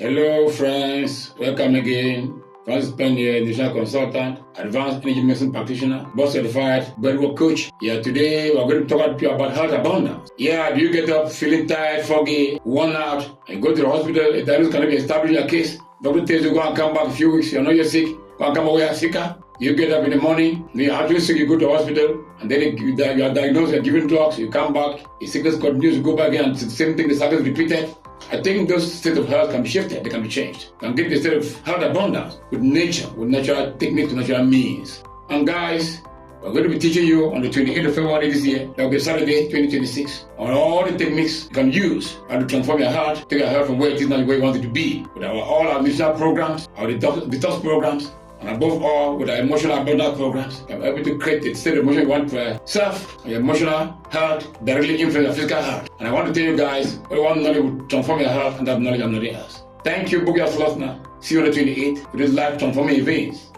Hello, friends. Welcome again. Francis Penn here, nutritional consultant, advanced energy medicine practitioner, board certified, bodywork coach. Yeah, today we're going to talk to you about health abundance. Yeah, do you get up feeling tired, foggy, worn out, and go to the hospital? A diagnosis cannot be established in your case. Doctor tells you go and come back a few weeks. You know you're sick. Go and come away sicker. You get up in the morning, you're actually sick, you go to the hospital, and then you are diagnosed, you're given drugs, you come back, your sickness continues, you go back again, and it's the same thing, the cycle is repeated. I think those states of health can be shifted, they can be changed. You can get the state of health abundance with nature, with natural techniques, natural means. And guys, we're going to be teaching you on the 28th of February this year, that will be Saturday, 2026, on all the techniques you can use how to transform your heart, take your health from where it is now to where you want it to be. With all our nutritional programs, our detox programs, and above all, with our emotional abundance programs, you're able to create the state of emotion you want for yourself and your emotional health directly influence your physical health. And I want to tell you guys, one knowledge will transform your health and that knowledge and nothing else. Thank you, book your slots now. See you on the 28th for this life transforming events.